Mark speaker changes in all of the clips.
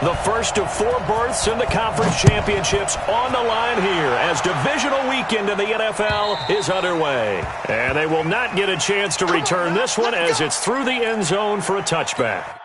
Speaker 1: The first of 4 berths in the conference championships on the line here as divisional weekend in the NFL is underway. And they will not get a chance to return this one as it's through the end zone for a touchback.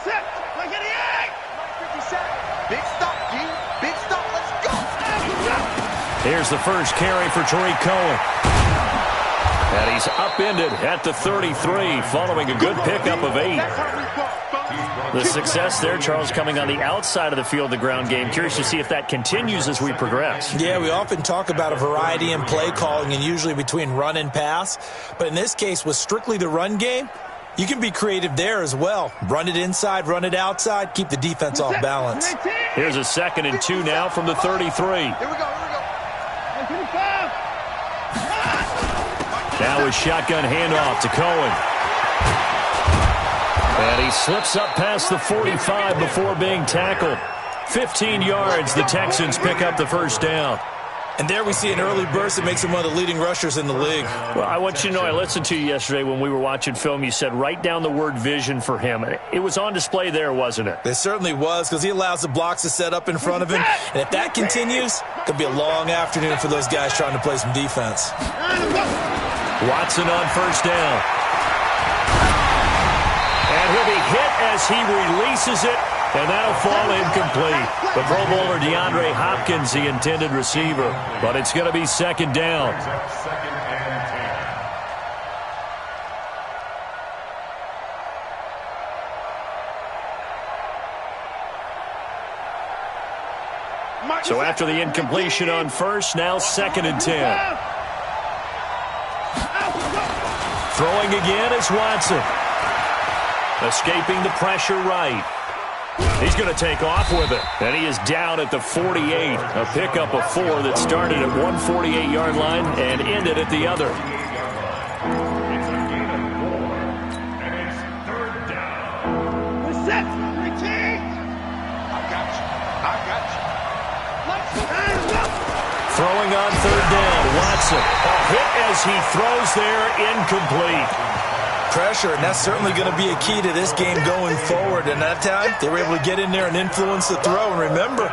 Speaker 2: Set. Like an egg. Big stop, G. Big stop. Let's go.
Speaker 1: Here's the first carry for Tariq Cohen. And he's upended at the 33 following a good pickup of 8. The success there, Charles, coming on the outside of the field, the ground game. Curious to see if that continues as we progress.
Speaker 3: Yeah, we often talk about a variety in play calling and usually between run and pass. But in this case, with strictly the run game, you can be creative there as well. Run it inside, run it outside, keep the defense off balance.
Speaker 1: Here's a 2nd and 2 now from the 33.
Speaker 2: Here we go.
Speaker 1: Now a shotgun handoff to Cohen. And he slips up past the 45 before being tackled. 15 yards, the Texans pick up the first down.
Speaker 3: And there we see an early burst that makes him one of the leading rushers in the league.
Speaker 1: Well, I want you to know, I listened to you yesterday when we were watching film. You said write down the word vision for him. It was on display there, wasn't it?
Speaker 3: It certainly was, because he allows the blocks to set up in front of him. And if that continues, it could be a long afternoon for those guys trying to play some defense.
Speaker 1: Watson on first down. And he'll be hit as he releases it. And that'll fall incomplete. The Pro Bowler DeAndre Hopkins, the intended receiver. But it's going to be 2nd down. So after the incompletion on first, now 2nd and 10. Throwing again is Watson. Escaping the pressure right. He's going to take off with it. And he is down at the 48. A pickup of 4 that started at 148-yard line and ended at the other.
Speaker 2: We're set. Retain. I got you.
Speaker 1: Throwing on 3rd down, Watson. A hit as he throws there, incomplete.
Speaker 3: Pressure, and that's certainly going to be a key to this game going forward. And that time, they were able to get in there and influence the throw. And remember,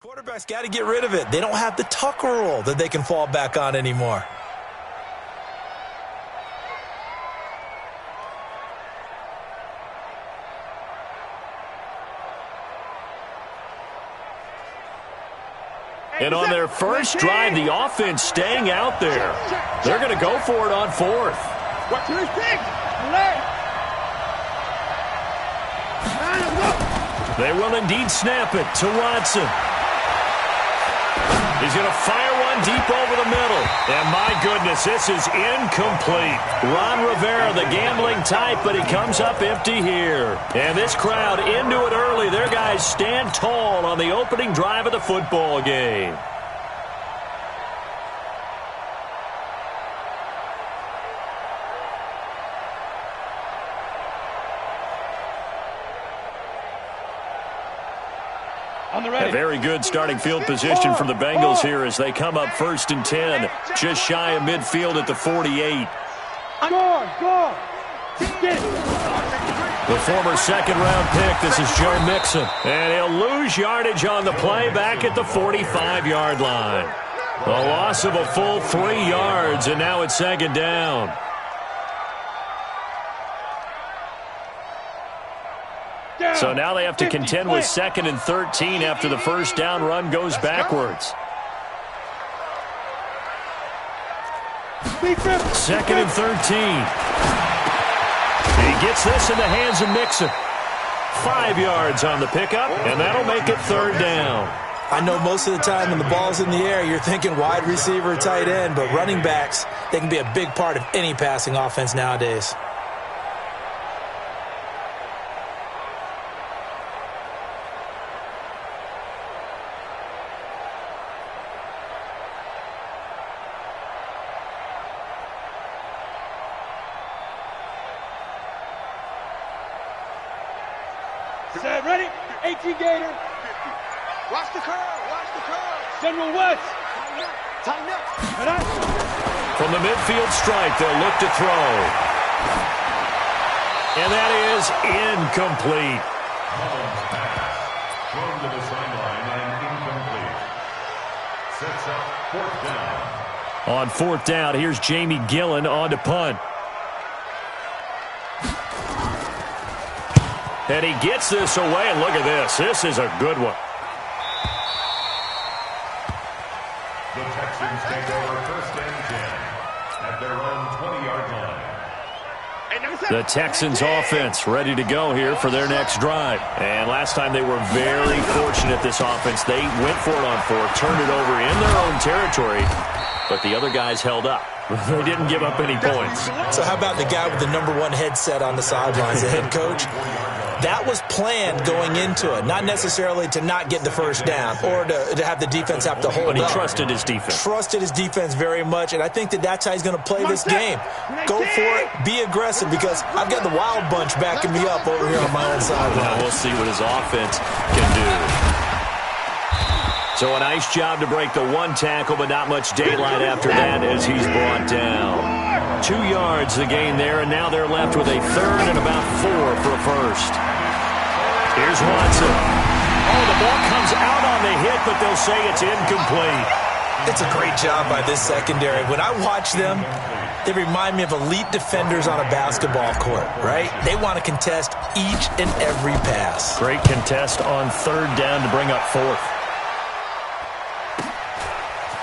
Speaker 3: Quarterback's got to get rid of it. They don't have the Tucker rule that they can fall back on anymore.
Speaker 1: And on their first drive, the offense staying out there. They're going to go for it on fourth.
Speaker 2: Watch your stick.
Speaker 1: They will indeed snap it to Watson. He's going to fire one deep over the middle. And my goodness, this is incomplete. Ron Rivera, the gambling type, but he comes up empty here. And this crowd into it early. Their guys stand tall on the opening drive of the football game. A very good starting field position for the Bengals here as they come up 1st and 10, just shy of midfield at the 48. The former second-round pick, this is Joe Mixon. And he'll lose yardage on the play back at the 45-yard line. A loss of a full 3 yards, and now it's 2nd down. So now they have to contend with 2nd and 13 after the first down run goes backwards. 2nd and 13. He gets this in the hands of Mixon. 5 yards on the pickup, and that'll make it 3rd down.
Speaker 3: I know most of the time when the ball's in the air, you're thinking wide receiver, tight end, but running backs, they can be a big part of any passing offense nowadays.
Speaker 2: Ready? 18 Gator. Watch the curve. Watch the curve. General West. Tighten up.
Speaker 1: From the midfield stripe, they'll look to throw. And that is incomplete.
Speaker 4: Thrown to the sideline and incomplete. Sets up 4th down.
Speaker 1: On 4th down, here's Jamie Gillen on to punt. And he gets this away, and look at this. This is a good one.
Speaker 4: The Texans take over 1st and 10 at their own 20-yard line.
Speaker 1: The Texans offense ready to go here for their next drive. And last time they were very fortunate, this offense. They went for it on 4th, turned it over in their own territory, but the other guys held up. They didn't give up any points.
Speaker 3: So how about the guy with the #1 headset on the sidelines, the head coach? That was planned going into it, not necessarily to not get the first down or to have the defense have to hold up.
Speaker 1: But he trusted his defense.
Speaker 3: Trusted his defense very much, and I think that's how he's going to play this game. Go for it, be aggressive, because I've got the wild bunch backing me up over here on my own sideline.
Speaker 1: Now we'll see what his offense can do. So a nice job to break the 1 tackle, but not much daylight after that as he's brought down. 2 yards the gain there, and now they're left with a 3rd and about 4 for a first. Here's Watson. Oh, the ball comes out on the hit, but they'll say it's incomplete.
Speaker 3: It's a great job by this secondary. When I watch them, they remind me of elite defenders on a basketball court, right? They want to contest each and every pass.
Speaker 1: Great contest on 3rd down to bring up 4th.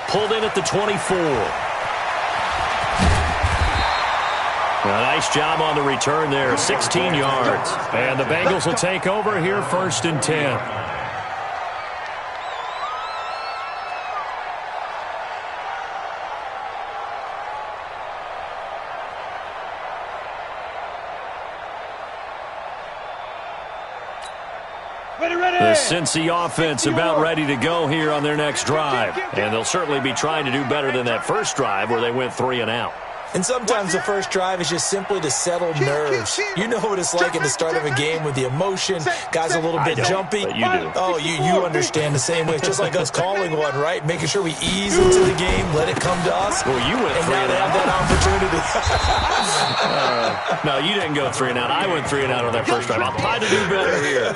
Speaker 1: Pulled in at the 24. A nice job on the return there, 16 yards. And the Bengals will take over here 1st and 10. The Cincy offense about ready to go here on their next drive. And they'll certainly be trying to do better than that first drive where they went 3 and out.
Speaker 3: And sometimes the first drive is just simply to settle nerves. You know what it's like at the start of a game with the emotion. Guys a little bit jumpy.
Speaker 1: But you do.
Speaker 3: Oh, you understand the same way. It's just like us calling one, right? Making sure we ease into the game, let it come to us.
Speaker 1: Well, you went
Speaker 3: and
Speaker 1: 3
Speaker 3: now
Speaker 1: and
Speaker 3: they
Speaker 1: out.
Speaker 3: have that opportunity.
Speaker 1: No, you didn't go 3 and out. I went 3 and out on that first drive. I'll try to do better here.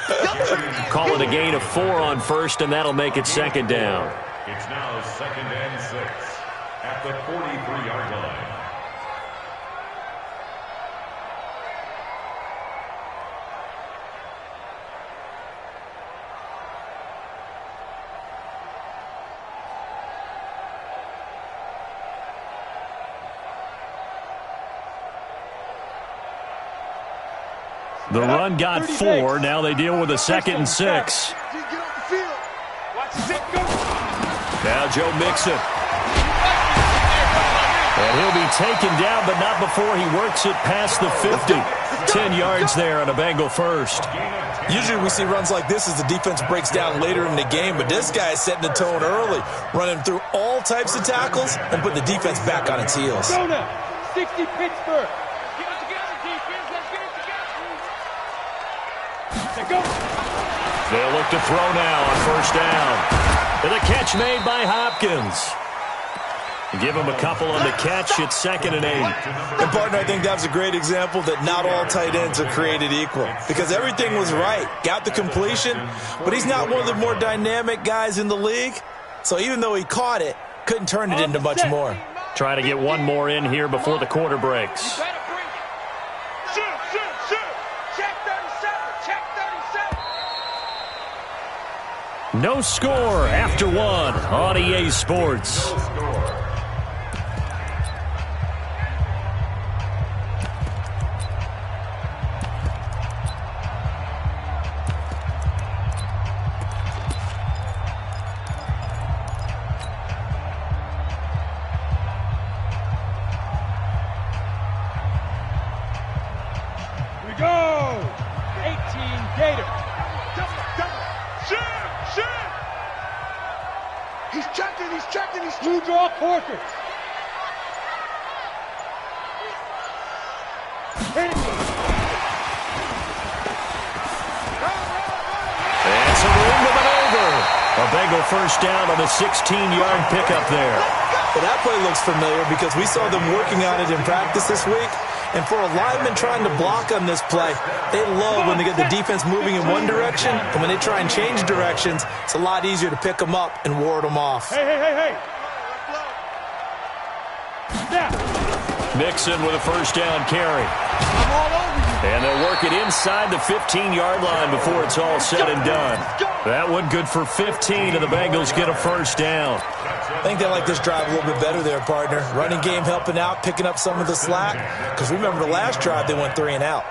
Speaker 1: Call it a gain of 4 on first, and that'll make it 2nd down.
Speaker 4: It's now 2nd and 6 at the 43-yard line.
Speaker 1: The run got 4. Now they deal with a 2nd and 6. Now Joe Mixon. And he'll be taken down, but not before he works it past the 50. 10 yards there on a Bengal first.
Speaker 3: Usually we see runs like this as the defense breaks down later in the game, but this guy is setting the tone early, running through all types of tackles and putting the defense back on its heels.
Speaker 2: 60 Pittsburgh.
Speaker 1: They'll look to throw now on first down. And the catch made by Hopkins. Give him a couple on the catch. It's 2nd and 8.
Speaker 3: And, partner, I think that was a great example that not all tight ends are created equal because everything was right. Got the completion, but he's not one of the more dynamic guys in the league. So even though he caught it, couldn't turn it into much more.
Speaker 1: Try to get one more in here before the quarter breaks. No score after 1 on EA Sports.
Speaker 2: Here we go. 18 Gator.
Speaker 5: He's checking.
Speaker 2: Blue draw Corker. Hit it.
Speaker 1: That's a room to maneuver. A Bengal first down on the 16-yard pickup there.
Speaker 3: Well, that play looks familiar because we saw them working on it in practice this week. And for a lineman trying to block on this play, they love when they get the defense moving in one direction. And when they try and change directions, it's a lot easier to pick them up and ward them off.
Speaker 2: Hey. Snap.
Speaker 1: Mixon with a first down carry.
Speaker 2: I'm all over you.
Speaker 1: And they'll work it inside the 15-yard line before it's all said and done. That one good for 15, and the Bengals get a first down.
Speaker 3: I think they like this drive a little bit better there, partner. Running game helping out, picking up some of the slack. Because remember the last drive, they went 3 and out.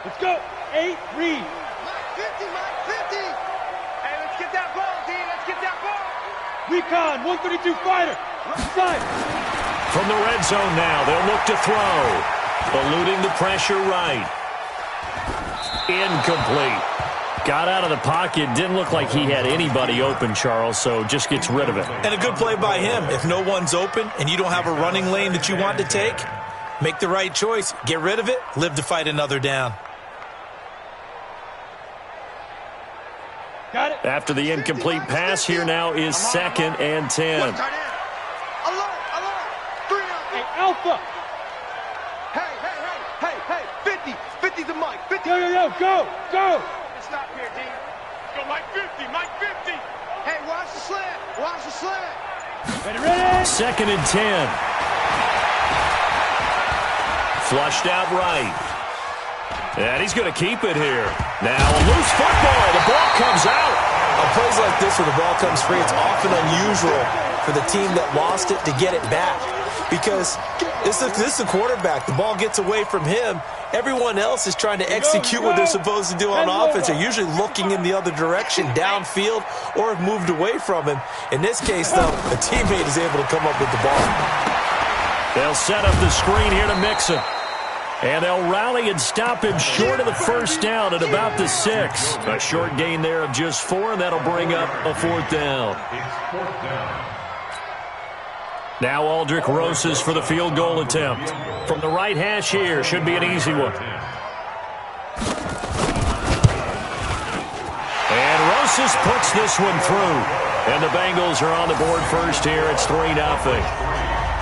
Speaker 2: Let's go. 8 read.
Speaker 5: Mike 50. Hey, let's get that ball, D. Let's get that ball.
Speaker 2: Recon, 132 fighter. Side.
Speaker 1: From the red zone now, they'll look to throw. Eluding the pressure right. Incomplete. Got out of the pocket. Didn't look like he had anybody open, Charles, so just gets rid of it.
Speaker 3: And a good play by him. If no one's open and you don't have a running lane that you want to take, make the right choice. Get rid of it. Live to fight another down.
Speaker 2: Got it.
Speaker 1: After the incomplete pass, here now is 2nd and 10.
Speaker 5: Alert. 3 out.
Speaker 2: Hey, Alpha.
Speaker 5: Hey. 50's the Mike. 50.
Speaker 2: Yo, go.
Speaker 5: Stop here, D. Go, Mike 50. Hey, watch the slant.
Speaker 2: Ready.
Speaker 1: 2nd and 10. Flushed out right. And he's going to keep it here. Now a loose football. The ball comes out.
Speaker 3: On plays like this where the ball comes free, it's often unusual for the team that lost it to get it back. Because this is the quarterback. The ball gets away from him. Everyone else is trying to execute what they're supposed to do on offense. They're usually looking in the other direction, downfield, or have moved away from him. In this case, though, a teammate is able to come up with the ball.
Speaker 1: They'll set up the screen here to Mixon. And they'll rally and stop him short of the first down at about the 6. A short gain there of just 4, and that'll bring up a 4th down.
Speaker 4: It's 4th down.
Speaker 1: Now Aldrich Rosas for the field goal attempt. From the right hash here, should be an easy one. And Rosas puts this one through. And the Bengals are on the board first here. It's 3-0.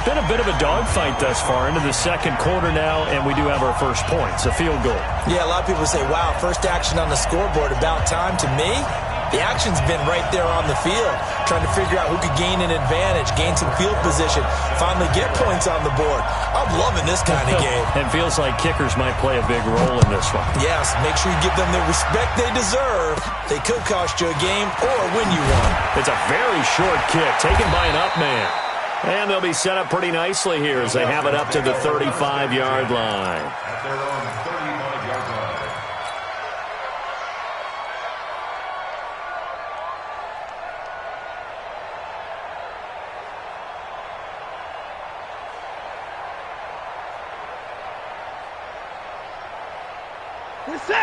Speaker 1: Been a bit of a dogfight thus far into the second quarter now, and we do have our first points, a field goal.
Speaker 3: Yeah, a lot of people say, wow, first action on the scoreboard, about time. To me, the action's been right there on the field, trying to figure out who could gain an advantage, gain some field position, finally get points on the board. I'm loving this kind of game.
Speaker 1: It feels like kickers might play a big role in this one.
Speaker 3: Yes, make sure you give them the respect they deserve. They could cost you a game or win you one.
Speaker 1: It's a very short kick taken by an up man. And they'll be set up pretty nicely here as they have it up to the 35-yard line.
Speaker 4: At their own 35-yard line.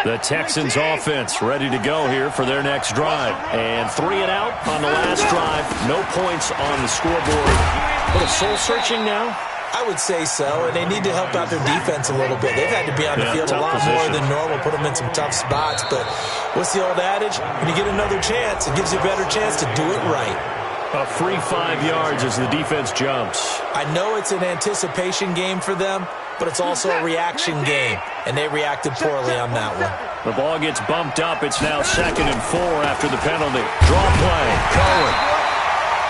Speaker 1: The Texans offense ready to go here for their next drive. And 3 and out on the last drive. No points on the scoreboard. A little soul-searching now?
Speaker 3: I would say so, and they need to help out their defense a little bit. They've had to be on the field a lot more than normal, put them in some tough spots. But what's the old adage? When you get another chance, it gives you a better chance to do it right.
Speaker 1: A free 5 yards as the defense jumps.
Speaker 3: I know it's an anticipation game for them, but it's also a reaction game, and they reacted poorly on that one.
Speaker 1: The ball gets bumped up. It's now 2nd and 4 after the penalty. Draw play. Cohen.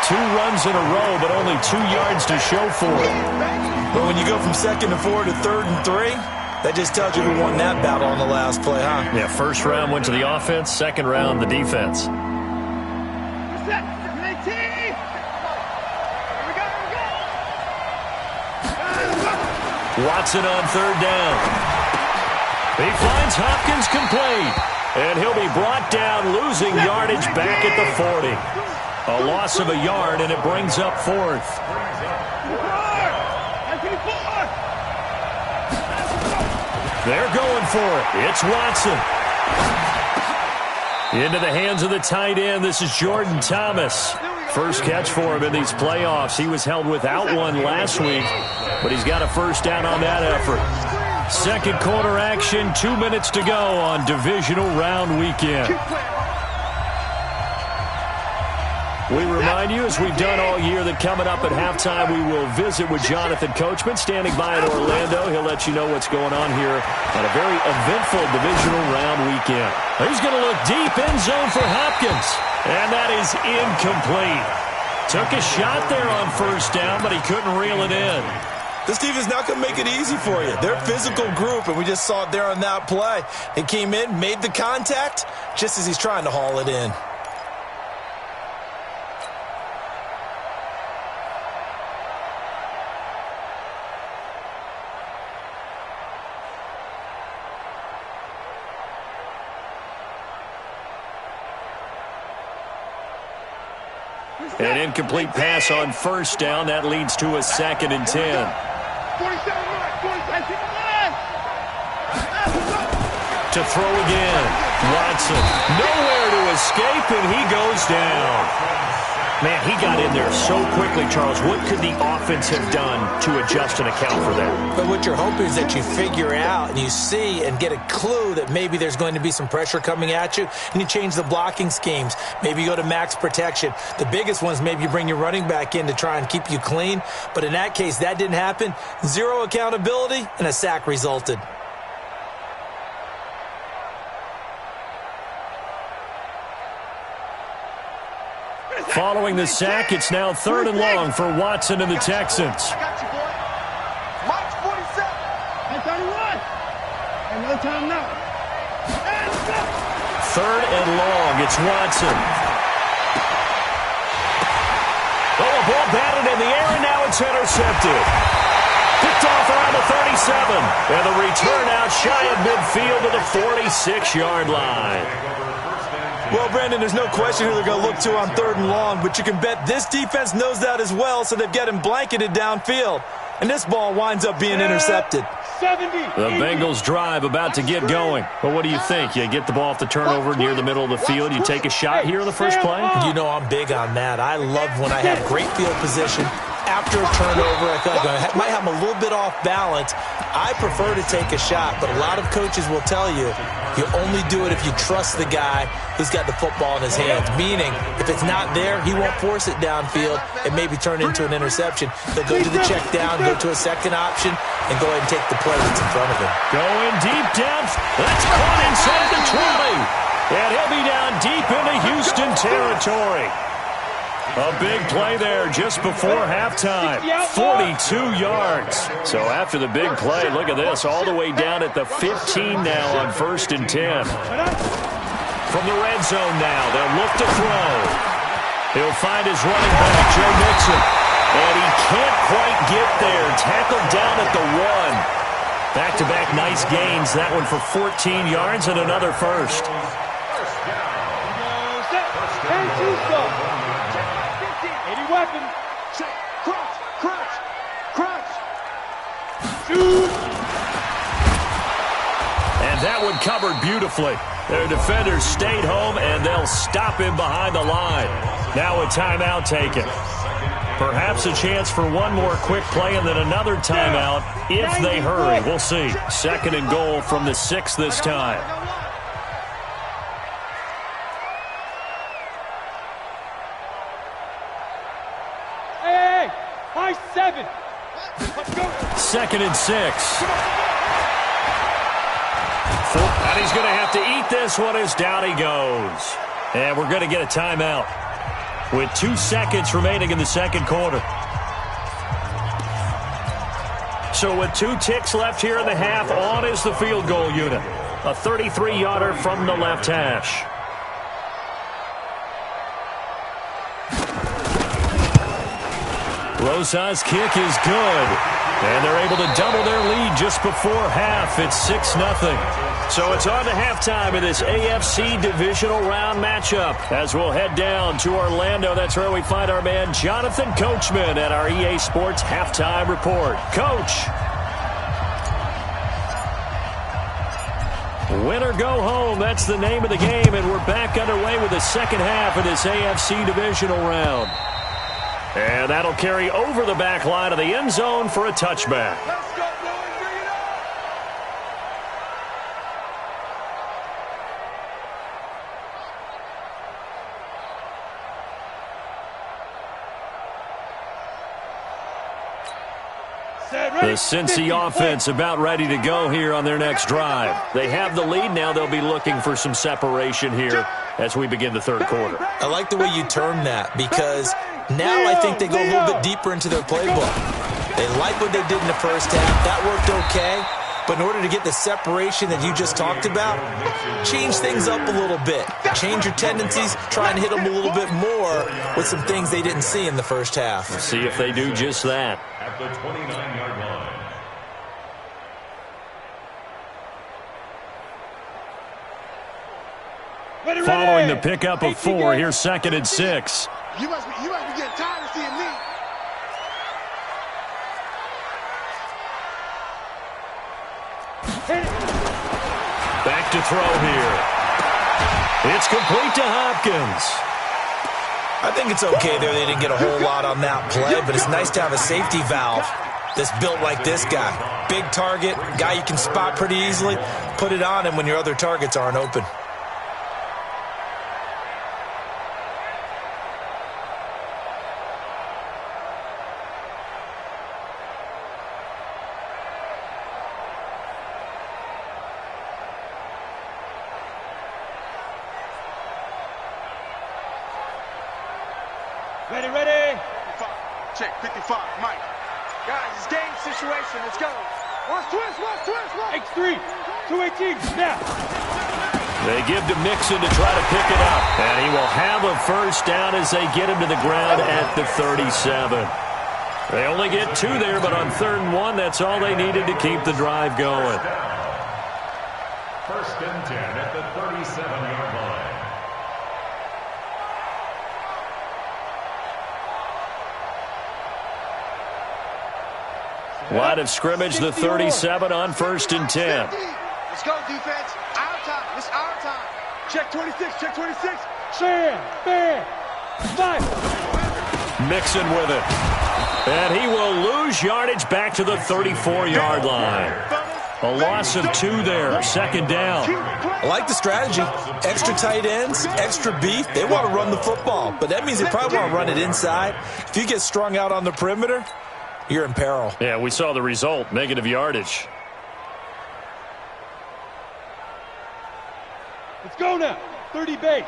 Speaker 1: 2 runs in a row, but only 2 yards to show for it.
Speaker 3: But when you go from 2nd and 4 to 3rd and 3, that just tells you who won that battle on the last play, huh?
Speaker 1: Yeah, first round went to the offense, second round the defense. Watson on 3rd down. He finds Hopkins complete. And he'll be brought down, losing yardage back at the 40. A loss of a yard, and it brings up 4th. They're going for it. It's Watson. Into the hands of the tight end. This is Jordan Thomas. First catch for him in these playoffs. He was held without one last week, but he's got a first down on that effort. Second quarter action, 2 minutes to go on divisional round weekend. We remind you, as we've done all year, that coming up at halftime, we will visit with Jonathan Coachman, standing by in Orlando. He'll let you know what's going on here on a very eventful divisional round weekend. He's going to look deep, end zone for Hopkins, and that is incomplete. Took a shot there on first down, but he couldn't reel it in.
Speaker 3: This team is not going to make it easy for you. They're a physical group, and we just saw it there on that play. He came in, made the contact, just as he's trying to haul it in.
Speaker 1: An incomplete pass on first down. That leads to a 2nd and 10.
Speaker 5: 47
Speaker 1: To throw again. Watson. Nowhere to escape, and he goes down. Man, he got in there so quickly, Charles. What could the offense have done to adjust and account for that?
Speaker 3: But what you're hoping is that you figure out and you see and get a clue that maybe there's going to be some pressure coming at you, and you change the blocking schemes. Maybe you go to max protection. The biggest one is maybe you bring your running back in to try and keep you clean. But in that case, that didn't happen. Zero accountability, and a sack resulted.
Speaker 1: Following the sack, it's now 3rd and long for Watson and the Texans.
Speaker 5: I got you, boy. March 47. And 31. And no time now.
Speaker 1: 3rd and long. It's Watson. Oh, a ball batted in the air, and now it's intercepted. Picked off around the 37. And the return out shy of midfield to the 46-yard line.
Speaker 3: Well, Brandon, there's no question who they're going to look to on 3rd and long, but you can bet this defense knows that as well, so they've got him blanketed downfield. and this ball winds up being intercepted.
Speaker 2: 70.
Speaker 1: The Bengals drive about to get going. But what do you think? You get the ball off the turnover near the middle of the field. You take a shot here in the first play?
Speaker 3: You know I'm big on that. I love when I have great field position. After a turnover, I feel like I might have a little bit off balance. I prefer to take a shot, but a lot of coaches will tell you, you only do it if you trust the guy who's got the football in his hands. Meaning, if it's not there, he won't force it downfield and maybe turn it into an interception. He'll go to the check down, go to a second option, and go ahead and take the play that's in front of him.
Speaker 1: Going deep depth. That's caught inside the 20. And he'll be down deep into Houston territory. A big play there just before halftime. 42 yards. So after the big play, look at this. All the way down at the 15 now on 1st and 10. From the red zone now, they'll look to throw. He'll find his running back, Joe Mixon. And he can't quite get there. Tackled down at the 1. Back-to-back nice gains. That one for 14 yards and another first.
Speaker 2: Weapon. Check. Crunch. Shoot.
Speaker 1: And that one covered beautifully. Their defenders stayed home, and they'll stop him behind the line. Now a timeout taken. Perhaps a chance for one more quick play and then another timeout if they hurry. We'll see. 2nd and goal from the 6 this time.
Speaker 2: High 7.
Speaker 1: 2nd and 6. And he's going to have to eat this one as down he goes. And we're going to get a timeout with 2 seconds remaining in the second quarter. So with 2 ticks left here in the half, on is the field goal unit. A 33-yarder from the left hash. Rosa's kick is good. And they're able to double their lead just before half. It's 6-0. So it's on to halftime in this AFC divisional round matchup. As we'll head down to Orlando, that's where we find our man Jonathan Coachman at our EA Sports Halftime Report. Coach. Win or go home, that's the name of the game. And we're back underway with the second half of this AFC divisional round. And that'll carry over the back line of the end zone for a touchback.
Speaker 5: Let's go, boys. Bring it on.
Speaker 1: The Cincy offense about ready to go here on their next drive. They have the lead. Now they'll be looking for some separation here as we begin the third quarter.
Speaker 3: I like the way you term that because now I think they go a little bit deeper into their playbook. They like what they did in the first half. That worked okay. But in order to get the separation that you just talked about, change things up a little bit. Change your tendencies, try and hit them a little bit more with some things they didn't see in the first half.
Speaker 1: We'll see if they do just that.
Speaker 4: At the 29-yard line.
Speaker 1: Following the pickup of 4, here's 2nd and 6.
Speaker 5: You must be getting tired of seeing me.
Speaker 1: Back to throw here. It's complete to Hopkins.
Speaker 3: I think it's okay there. They didn't get a whole lot on that play, but it's nice to have a safety valve that's built like this guy. Big target, guy you can spot pretty easily. Put it on him when your other targets aren't open.
Speaker 2: Ready.
Speaker 5: Check, 55, Mike. Guys, it's game situation. Let's go. Watch twist.
Speaker 2: X3, 218, snap.
Speaker 1: They give to Mixon to try to pick it up. And he will have a first down as they get him to the ground at the 37. They only get 2 there, but on 3rd and 1, that's all they needed to keep the drive going.
Speaker 4: 1st and 10 at the 37-yard line.
Speaker 1: Line of scrimmage, the 37 on 1st and 10.
Speaker 5: Let's go, defense. Our time. It's our time. Check 26. Check 26.
Speaker 2: Fair. 5.
Speaker 1: Mixon with it. And he will lose yardage back to the 34-yard line. A loss of 2 there. 2nd down.
Speaker 3: I like the strategy. Extra tight ends, extra beef. They want to run the football, but that means they probably want to run it inside. If you get strung out on the perimeter, you're in peril.
Speaker 1: Yeah, we saw the result. Negative yardage.
Speaker 2: Let's go now. 30 base.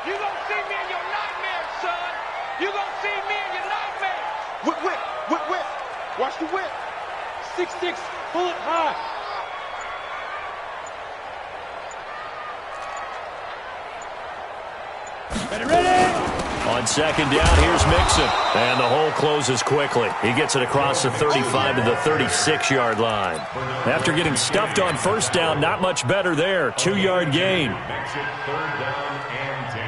Speaker 5: You gonna see me in your nightmares, son. You gonna see me in your nightmares. Whip. Watch the whip.
Speaker 2: 6'6", bullet high. Ready?
Speaker 1: On 2nd down, here's Mixon. And the hole closes quickly. He gets it across the 35 to the 36-yard line. After getting stuffed on 1st down, not much better there. 2-yard gain.
Speaker 4: Makes it 3rd down and 10.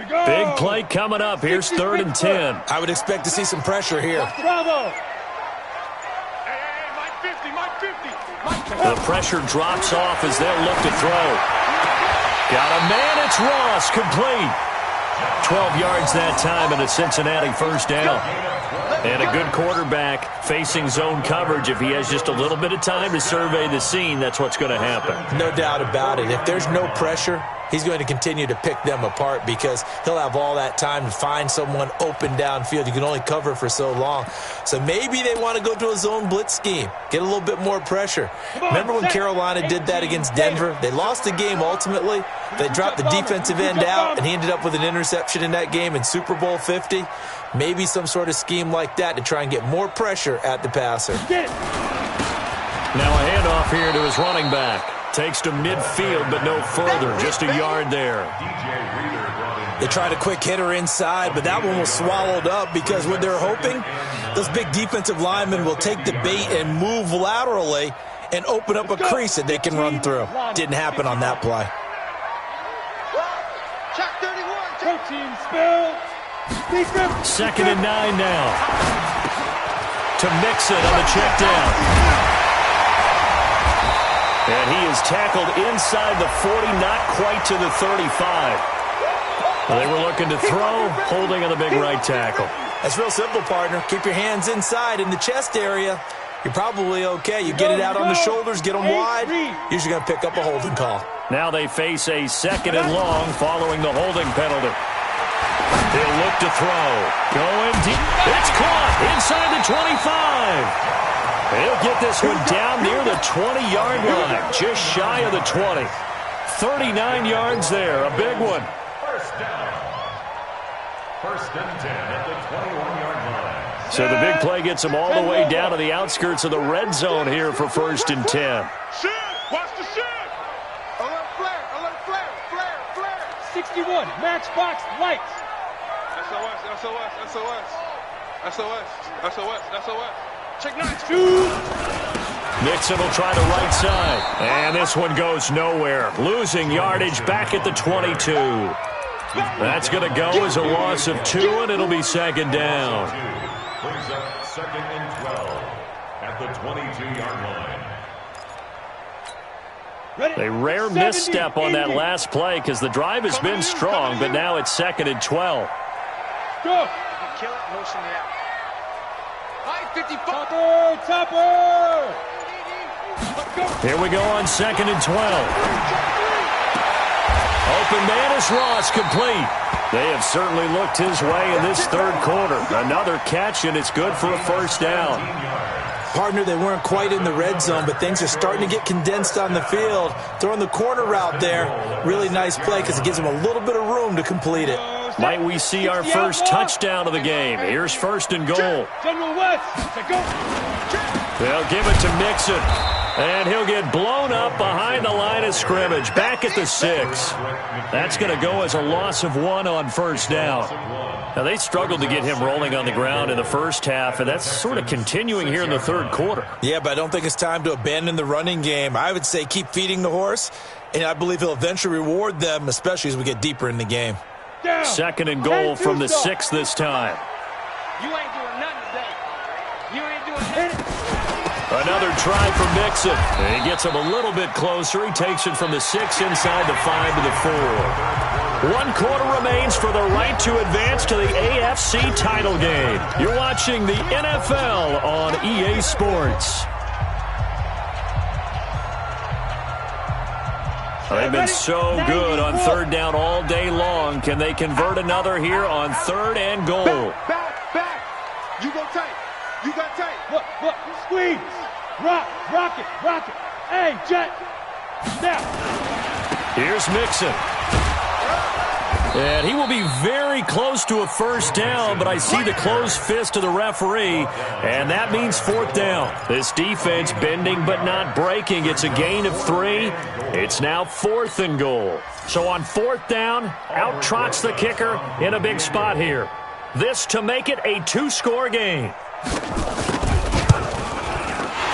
Speaker 1: Big play coming up. Here's 3rd and 10.
Speaker 3: I would expect to see some pressure here.
Speaker 2: Bravo.
Speaker 5: Hey, Mike 50.
Speaker 1: The pressure drops off as they'll look to throw. Got a man. It's Ross. Complete. 12 yards that time and a Cincinnati 1st down. And a good quarterback facing zone coverage. If he has just a little bit of time to survey the scene, that's what's going to happen.
Speaker 3: No doubt about it. If there's no pressure, he's going to continue to pick them apart because he'll have all that time to find someone open downfield. You can only cover for so long. So maybe they want to go to a zone blitz scheme, get a little bit more pressure. Remember when Carolina did that against Denver? They lost the game ultimately. They dropped the defensive end out, and he ended up with an interception in that game in Super Bowl 50. Maybe some sort of scheme like that to try and get more pressure at the passer.
Speaker 1: Now a handoff here to his running back. Takes to midfield, but no further. Just a yard there.
Speaker 3: They tried a quick hitter inside, but that one was swallowed up because what they're hoping, those big defensive linemen will take the bait and move laterally and open up a crease that they can run through. Didn't happen on that play.
Speaker 5: Check 31.
Speaker 2: Protein spill.
Speaker 1: 2nd and 9 now. To Mixon on the check down. And he is tackled inside the 40, not quite to the 35. They were looking to throw, holding on the big right tackle.
Speaker 3: That's real simple, partner. Keep your hands inside in the chest area. You're probably okay. You get it out on the shoulders, get them wide. Usually going to pick up a holding call.
Speaker 1: Now they face a 2nd and long following the holding penalty. He'll look to throw. Going deep. It's caught inside the 25. He'll get this one down near the 20-yard line, just shy of the 20. 39 yards there, a big one.
Speaker 4: 1st down. 1st and 10 at the 21-yard line.
Speaker 1: So the big play gets them all the way down to the outskirts of the red zone here for 1st and 10.
Speaker 5: Shoot! Watch the shoot! Alert flare!
Speaker 2: 61, matchbox lights.
Speaker 5: SOS. Check 9.
Speaker 2: Shoot.
Speaker 1: Nixon will try the right side. And this one goes nowhere. Losing yardage back at the 22. That's going to go as a loss of 2, and it'll be 2nd down.
Speaker 4: Brings up 2nd and 12 at the 22-yard line.
Speaker 1: A rare misstep on that last play because the drive has been strong, but now it's 2nd and 12.
Speaker 2: Go.
Speaker 5: Kill it, motion it out. 55.
Speaker 2: Topper.
Speaker 1: Here we go on 2nd and 12. Open man is Ross, complete. They have certainly looked his way in this 3rd quarter. Another catch, and it's good for a 1st down.
Speaker 3: Partner, they weren't quite in the red zone, but things are starting to get condensed on the field. Throwing the corner route there, really nice play because it gives them a little bit of room to complete it.
Speaker 1: Might we see our first touchdown of the game? Here's 1st and goal.
Speaker 2: General West. Go.
Speaker 1: They'll give it to Mixon. And he'll get blown up behind the line of scrimmage, back at the 6. That's going to go as a loss of 1 on first down. Now, they struggled to get him rolling on the ground in the first half, and that's sort of continuing here in the third quarter.
Speaker 3: Yeah, but I don't think it's time to abandon the running game. I would say keep feeding the horse, and I believe he'll eventually reward them, especially as we get deeper in the game.
Speaker 1: Second and goal from the 6 this time.
Speaker 5: You ain't doing nothing today. You ain't doing nothing.
Speaker 1: Another try for Mixon. He gets him a little bit closer. He takes it from the 6 inside the 5 to the 4. 1 quarter remains for the right to advance to the AFC title game. You're watching the NFL on EA Sports. They've been so good on third down all day long. Can they convert another here on third and goal?
Speaker 2: Back. You go tight. You got tight. Look, squeeze. Rock it. Hey, Jet. Now.
Speaker 1: Here's Mixon. And he will be very close to a first down, but I see the closed fist of the referee, and that means fourth down. This defense bending but not breaking. It's a gain of 3. It's now 4th and goal. So on 4th down, out trots the kicker in a big spot here. This to make it a 2-score game.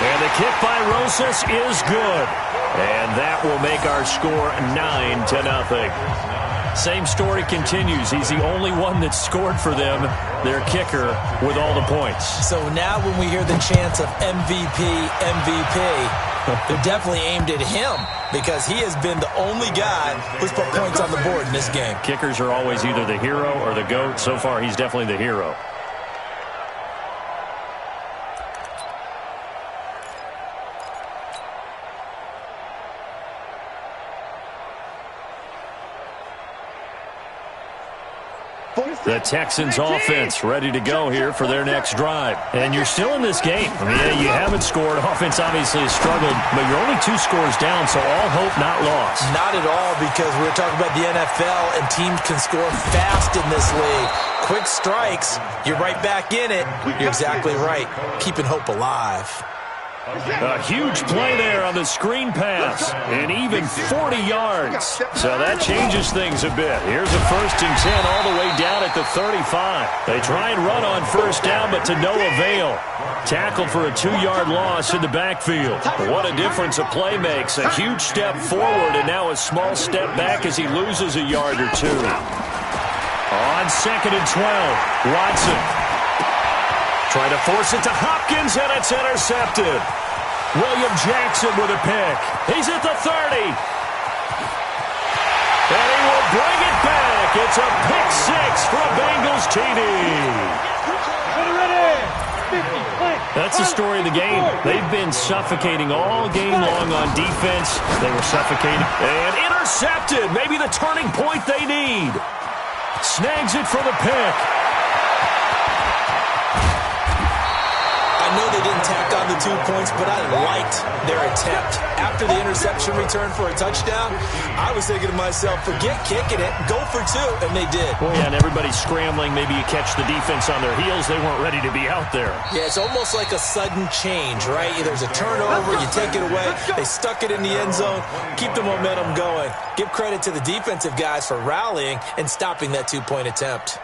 Speaker 1: And the kick by Rosas is good. And that will make our score 9-0. Same story continues. He's the only one that scored for them, their kicker, with all the points.
Speaker 3: So now when we hear the chants of MVP, they're definitely aimed at him because he has been the only guy who's put points on the board in this game.
Speaker 1: Kickers are always either the hero or the GOAT. So far, he's definitely the hero. The Texans offense ready to go here for their next drive. And you're still in this game. I mean, yeah, you haven't scored. Offense obviously has struggled, but you're only 2 scores down, so all hope not lost.
Speaker 3: Not at all, because we're talking about the NFL, and teams can score fast in this league. Quick strikes, you're right back in it. You're exactly right. Keeping hope alive.
Speaker 1: A huge play there on the screen pass, and even 40 yards. So that changes things a bit. Here's a 1st and 10 all the way down at the 35. They try and run on first down, but to no avail. Tackled for a 2-yard loss in the backfield. What a difference a play makes. A huge step forward and now a small step back as he loses a yard or 2. On 2nd and 12, Watson. Trying to force it to Hopkins, and it's intercepted. William Jackson with a pick. He's at the 30. And he will bring it back. It's a pick 6 for a Bengals TD. That's the story of the game. They've been suffocating all game long on defense. They were suffocating. And intercepted. Maybe the turning point they need. Snags it for the pick.
Speaker 3: I know they didn't tack on the 2 points, but I liked their attempt. After the interception return for a touchdown, I was thinking to myself, forget kicking it, go for 2, and they did.
Speaker 1: Well, yeah, and everybody's scrambling. Maybe you catch the defense on their heels. They weren't ready to be out there.
Speaker 3: Yeah, it's almost like a sudden change, right? There's a turnover, you take it away, they stuck it in the end zone, keep the momentum going. Give credit to the defensive guys for rallying and stopping that 2-point attempt.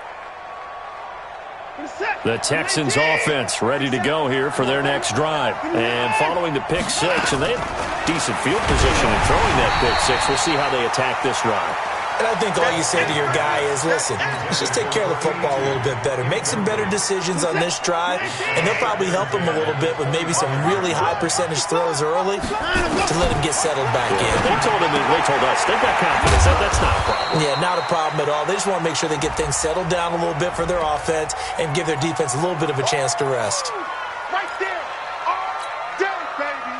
Speaker 1: The Texans offense ready to go here for their next drive. And following the pick 6, and they have decent field position in throwing that pick 6. We'll see how they attack this drive.
Speaker 3: And I think all you say to your guy is, listen, let's just take care of the football a little bit better. Make some better decisions on this drive, and they'll probably help him a little bit with maybe some really high percentage throws early to let him get settled back in.
Speaker 1: They told us they've got confidence. That's not a problem.
Speaker 3: Yeah, not a problem at all. They just want to make sure they get things settled down a little bit for their offense and give their defense a little bit of a chance to rest.
Speaker 2: Right there. All day, baby.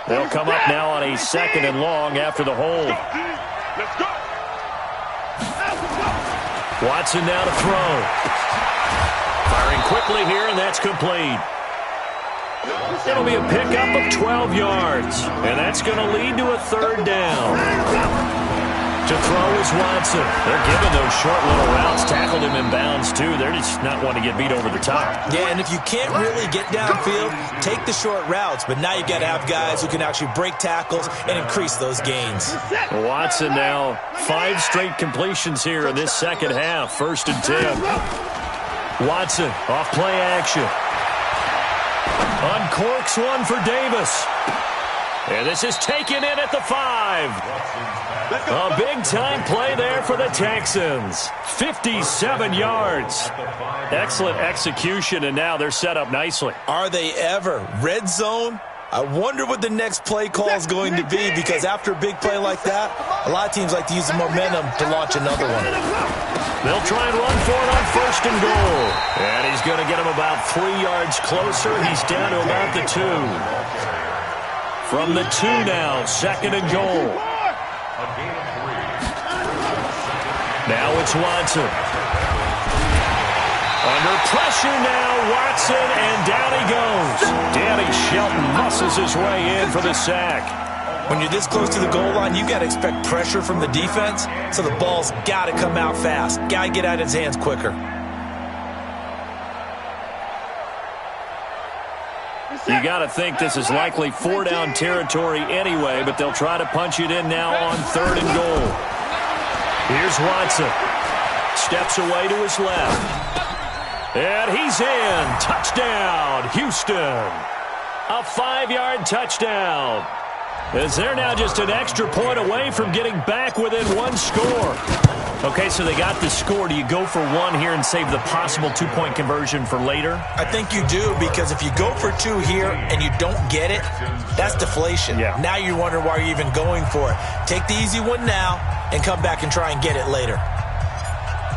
Speaker 1: They'll come up now on a 2nd and long after the hold.
Speaker 2: Let's go.
Speaker 1: Watson now to throw. Firing quickly here, and that's complete. It'll be a pickup of 12 yards, and that's going to lead to a 3rd down. To throw is Watson. They're giving those short little routes. Tackled him in bounds, too. They're just not wanting to get beat over the top.
Speaker 3: Yeah, and if you can't really get downfield, take the short routes. But now you got to have guys who can actually break tackles and increase those gains.
Speaker 1: Watson now 5 straight completions here in this second half. 1st and 10. Watson off play action. Uncorks one for Davis. And this is taken in at the 5. A big-time play there for the Texans. 57 yards. Excellent execution, and now they're set up nicely.
Speaker 3: Are they ever? Red zone? I wonder what the next play call is going to be, because after a big play like that, a lot of teams like to use the momentum to launch another one.
Speaker 1: They'll try and run for it on 1st and goal. And he's going to get him about 3 yards closer. He's down to about the 2. From the 2 now, 2nd and goal. Now it's Watson. Under pressure now, Watson, and down he goes. Danny Shelton muscles his way in for the sack.
Speaker 3: When you're this close to the goal line, you got to expect pressure from the defense, so the ball's got to come out fast. Got to get out of his hands quicker.
Speaker 1: You got to think this is likely 4-down territory anyway, but they'll try to punch it in now on 3rd and goal. Here's Watson. Steps away to his left. And he's in. Touchdown, Houston. A 5-yard touchdown. As they're now just an extra point away from getting back within 1 score. Okay, so they got the score. Do you go for 1 here and save the possible 2-point conversion for later?
Speaker 3: I think you do, because if you go for 2 here and you don't get it, that's deflation.
Speaker 1: Yeah.
Speaker 3: Now you wonder why you're even going for it. Take the easy one now and come back and try and get it later.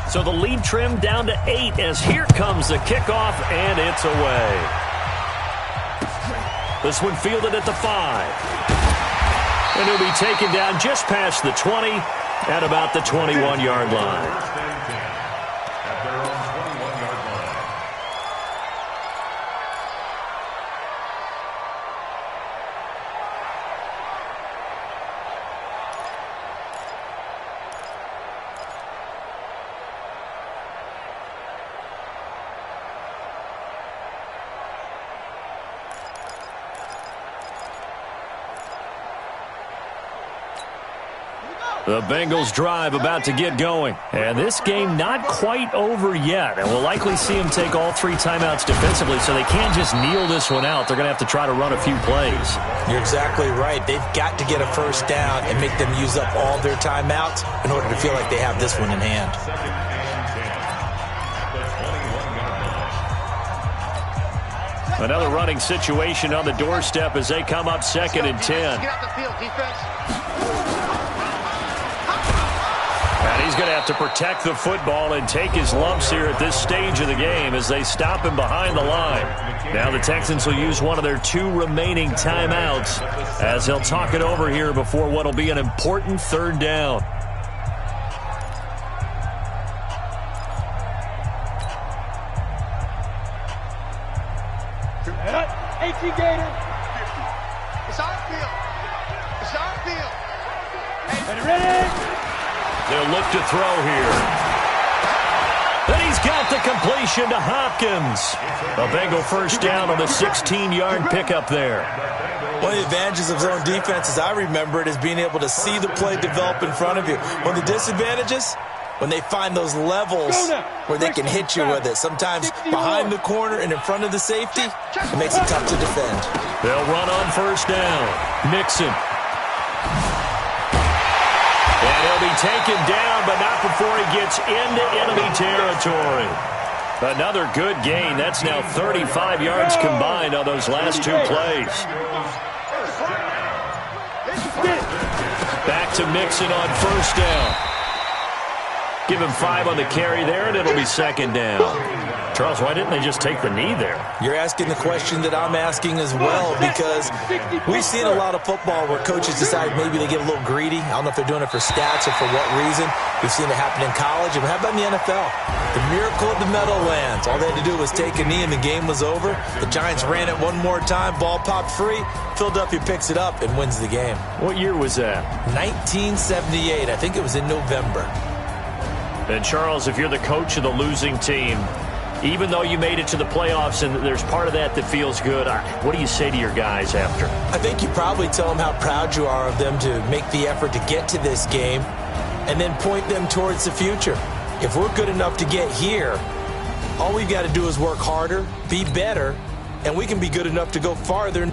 Speaker 1: So the lead trimmed down to 8 as here comes the kickoff, and it's away. This one fielded at the 5. And he'll be taken down just past the 20 at about the 21-yard line. The Bengals drive about to get going. And this game not quite over yet. And we'll likely see them take all 3 timeouts defensively, so they can't just kneel this one out. They're going to have to try to run a few plays.
Speaker 3: You're exactly right. They've got to get a 1st down and make them use up all their timeouts in order to feel like they have this one in hand.
Speaker 1: Another running situation on the doorstep as they come up 2nd and 10.
Speaker 5: Get out the field, defense.
Speaker 1: And he's going to have to protect the football and take his lumps here at this stage of the game as they stop him behind the line. Now the Texans will use one of their 2 remaining timeouts as they'll talk it over here before what will be an important 3rd down.
Speaker 2: Gator.
Speaker 5: It's our field. It's our field.
Speaker 2: Ready?
Speaker 1: They'll look to throw here. And he's got the completion to Hopkins. A Bengal 1st down on the 16-yard pickup there.
Speaker 3: One of the advantages of zone defense, as I remember it, is being able to see the play develop in front of you. One of the disadvantages, when they find those levels where they can hit you with it. Sometimes behind the corner and in front of the safety, it makes it tough to defend.
Speaker 1: They'll run on 1st down. Mixon. And he'll be taken down, but not before he gets into enemy territory. Another good gain. That's now 35 yards combined on those last 2 plays. Back to Mixon on 1st down. Give him 5 on the carry there, and it'll be second down. Charles, why didn't they just take the knee there?
Speaker 3: You're asking the question that I'm asking as well, because we've seen a lot of football where coaches decide maybe they get a little greedy. I don't know if they're doing it for stats or for what reason. We've seen it happen in college. And how about in the NFL? The miracle of the Meadowlands. All they had to do was take a knee and the game was over. The Giants ran it one more time. Ball popped free. Philadelphia picks it up and wins the game.
Speaker 1: What year was that?
Speaker 3: 1978. I think it was in November.
Speaker 1: And Charles, if you're the coach of the losing team, even though you made it to the playoffs and there's part of that feels good, what do you say to your guys after?
Speaker 3: I think you probably tell them how proud you are of them to make the effort to get to this game and then point them towards the future. If we're good enough to get here, all we've got to do is work harder, be better, and we can be good enough to go farther.